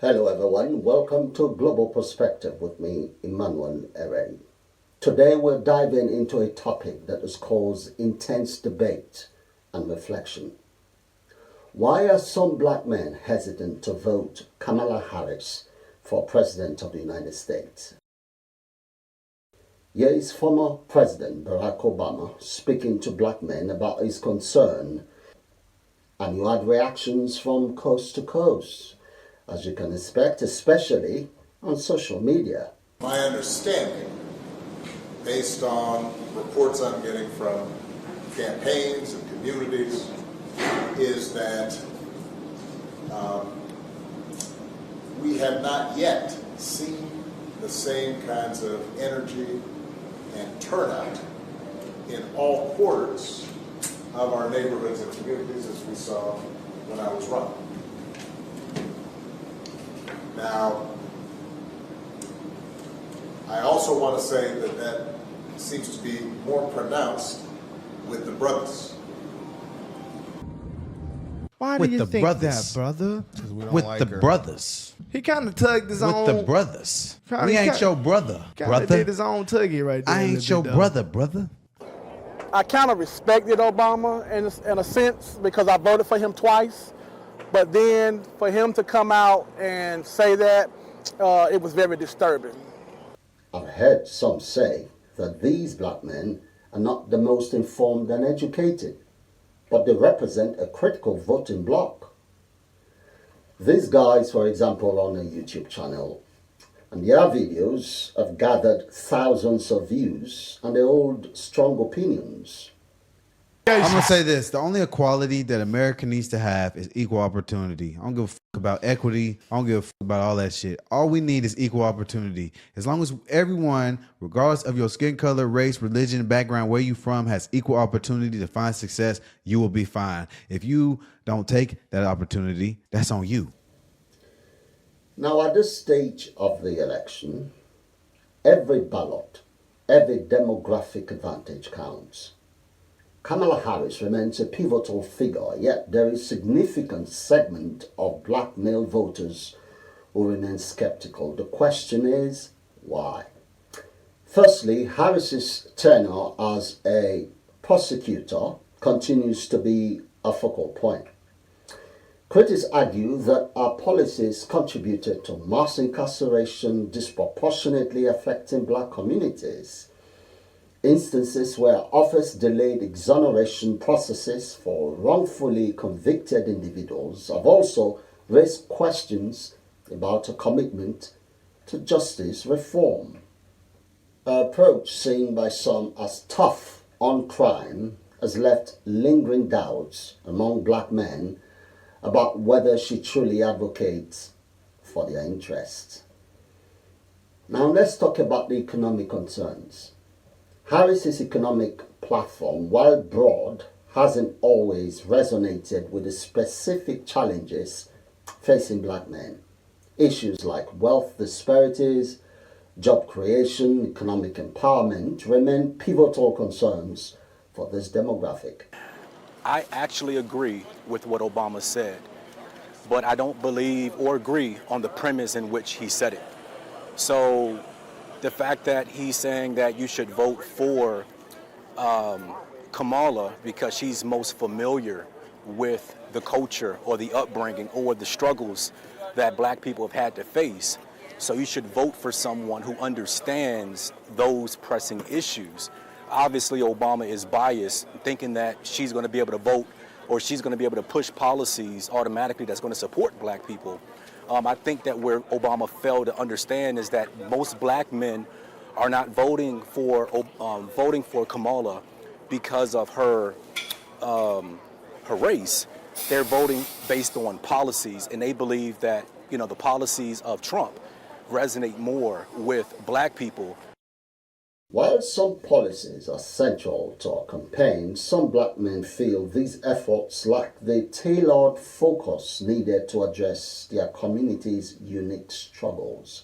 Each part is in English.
Hello everyone, welcome to Global Perspective with me, Emmanuel Eren. Today we're diving into a topic that has caused intense debate and reflection. Why are some black men hesitant to vote Kamala Harris for President of the United States? Here is former President Barack Obama speaking to black men about his concern, and you had reactions from coast to coast, as you can expect, especially on social media. My understanding, based on reports I'm getting from campaigns and communities, is that we have not yet seen the same kinds of energy and turnout in all quarters of our neighborhoods and communities as we saw when I was running. Now, I also want to say that that seems to be more pronounced with the brothers. Why do you think that, brother? With the brothers. He kind of tugged his own. With the brothers. Kinda, We ain't your brother, brother. Did his own tuggy right there. I ain't your brother, brother. I kind of respected Obama in a sense because I voted for him twice. But then for him to come out and say that, it was very disturbing. I've heard some say that these black men are not the most informed and educated, but they represent a critical voting bloc. These guys, for example, run a YouTube channel, and their videos have gathered thousands of views, and they hold strong opinions. I'm going to say this. The only equality that America needs to have is equal opportunity. I don't give a fuck about equity. I don't give a fuck about all that shit. All we need is equal opportunity. As long as everyone, regardless of your skin color, race, religion, background, where you from, has equal opportunity to find success, you will be fine. If you don't take that opportunity, that's on you. Now, at this stage of the election, every ballot, every demographic advantage counts. Kamala Harris remains a pivotal figure, yet there is a significant segment of black male voters who remain skeptical. The question is, why? Firstly, Harris's tenure as a prosecutor continues to be a focal point. Critics argue that our policies contributed to mass incarceration disproportionately affecting black communities. Instances where office delayed exoneration processes for wrongfully convicted individuals have also raised questions about a commitment to justice reform. An approach seen by some as tough on crime has left lingering doubts among black men about whether she truly advocates for their interests. Now let's talk about the economic concerns. Harris's economic platform, while broad, hasn't always resonated with the specific challenges facing black men. Issues like wealth disparities, job creation, economic empowerment remain pivotal concerns for this demographic. I actually agree with what Obama said, but I don't believe or agree on the premise in which he said it. So the fact that he's saying that you should vote for Kamala because she's most familiar with the culture or the upbringing or the struggles that black people have had to face, so you should vote for someone who understands those pressing issues. Obviously, Obama is biased, thinking that she's going to be able to vote or she's going to be able to push policies automatically that's going to support black people. I think that where Obama failed to understand is that most black men are not voting for Kamala because of her race. They're voting based on policies, and they believe that the policies of Trump resonate more with black people. While some policies are central to our campaign, some black men feel these efforts lack the tailored focus needed to address their community's unique struggles.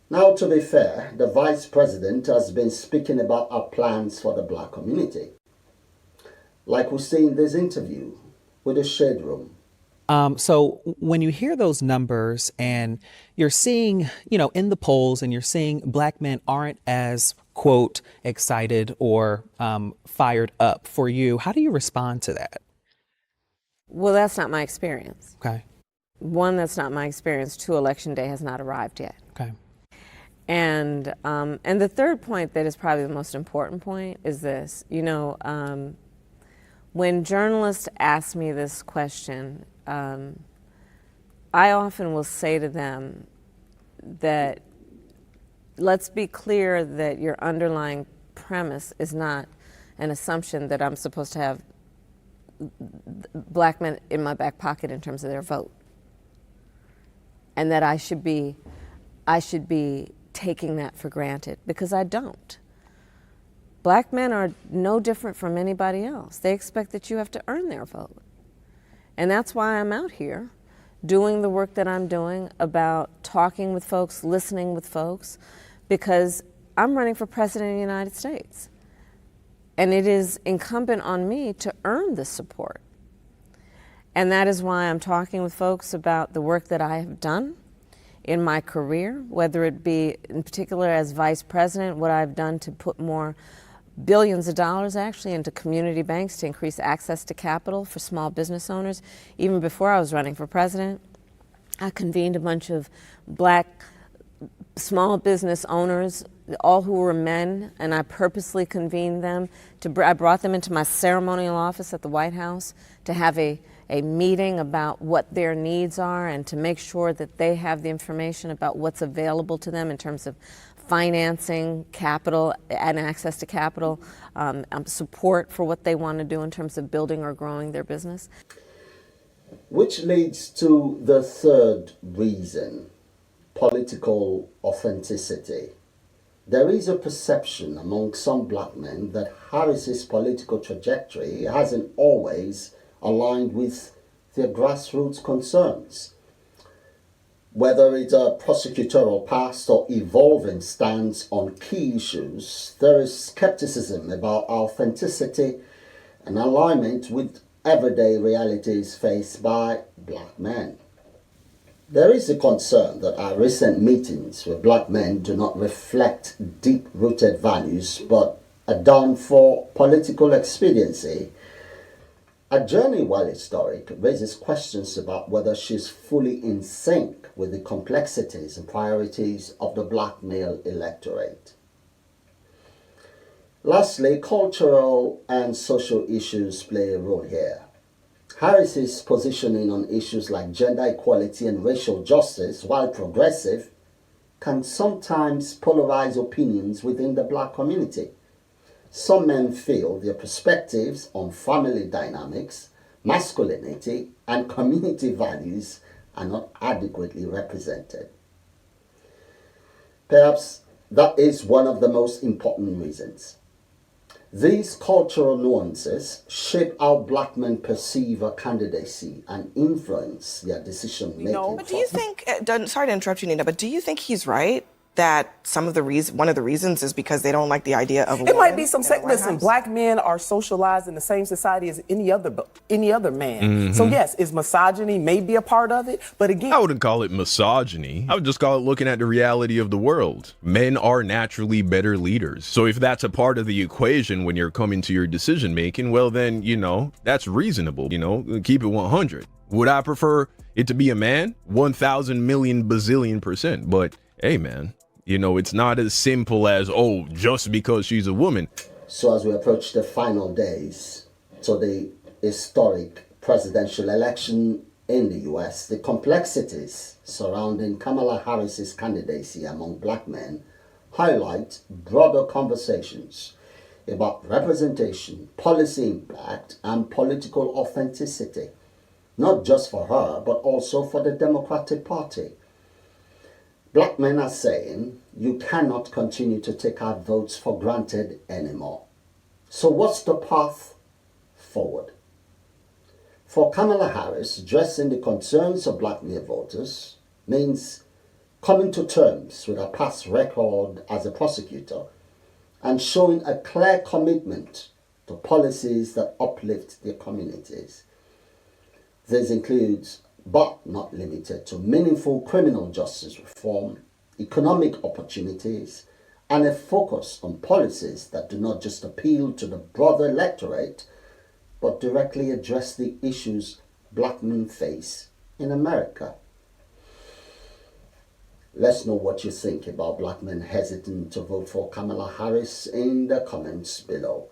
Now, to be fair, the Vice President has been speaking about our plans for the black community. Like we see in this interview with the Shade Room, So when you hear those numbers and you're seeing, in the polls and you're seeing black men aren't as, quote, excited or fired up for you, how do you respond to that? Well, that's not my experience. Okay. One, that's not my experience. Two, election day has not arrived yet. Okay. And the third point that is probably the most important point is this. When journalists ask me this question, I often will say to them that let's be clear that your underlying premise is not an assumption that I'm supposed to have black men in my back pocket in terms of their vote, and that I should be taking that for granted, because I don't. Black men are no different from anybody else. They expect that you have to earn their vote. And that's why I'm out here doing the work that I'm doing about talking with folks, listening with folks, because I'm running for president of the United States. And it is incumbent on me to earn this support. And that is why I'm talking with folks about the work that I have done in my career, whether it be in particular as vice president, what I've done to put more billions of dollars actually into community banks to increase access to capital for small business owners. Even before I was running for president, I convened a bunch of black small business owners, all who were men, and I purposely convened them. I brought them into my ceremonial office at the White House to have a meeting about what their needs are and to make sure that they have the information about what's available to them in terms of financing, capital, and access to capital, support for what they want to do in terms of building or growing their business. Which leads to the third reason, political authenticity. There is a perception among some black men that Harris's political trajectory hasn't always aligned with their grassroots concerns. Whether it's a prosecutorial past or evolving stance on key issues, there is skepticism about authenticity and alignment with everyday realities faced by black men. There is a concern that our recent meetings with black men do not reflect deep-rooted values but are done for political expediency. A journey, while historic, raises questions about whether she's fully in sync with the complexities and priorities of the black male electorate. Lastly, cultural and social issues play a role here. Harris's positioning on issues like gender equality and racial justice, while progressive, can sometimes polarize opinions within the black community. Some men feel their perspectives on family dynamics, masculinity, and community values are not adequately represented. Perhaps that is one of the most important reasons. These cultural nuances shape how black men perceive a candidacy and influence their decision-making. But do you think, sorry to interrupt you, Nina, but do you think he's right that one of the reasons is because they don't like the idea of a woman? It might be some listen, black men are socialized in the same society as any other man. Mm-hmm. So yes, is misogyny maybe a part of it? But again, I wouldn't call it misogyny. I would just call it looking at the reality of the world. Men are naturally better leaders. So if that's a part of the equation when you're coming to your decision making, well then, that's reasonable. Keep it 100. Would I prefer it to be a man? 1,000 million bazillion %. But hey, man. It's not as simple as, just because she's a woman. So as we approach the final days to the historic presidential election in the US, the complexities surrounding Kamala Harris's candidacy among black men highlight broader conversations about representation, policy impact, and political authenticity, not just for her, but also for the Democratic Party. Black men are saying, you cannot continue to take our votes for granted anymore. So what's the path forward? For Kamala Harris, addressing the concerns of black male voters means coming to terms with her past record as a prosecutor and showing a clear commitment to policies that uplift their communities. This includes, but not limited to, meaningful criminal justice reform, economic opportunities, and a focus on policies that do not just appeal to the broader electorate, but directly address the issues black men face in America. Let's know what you think about black men hesitant to vote for Kamala Harris in the comments below.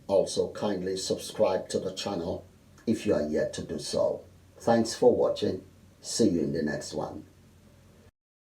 Also, kindly subscribe to the channel if you are yet to do so. Thanks for watching. See you in the next one.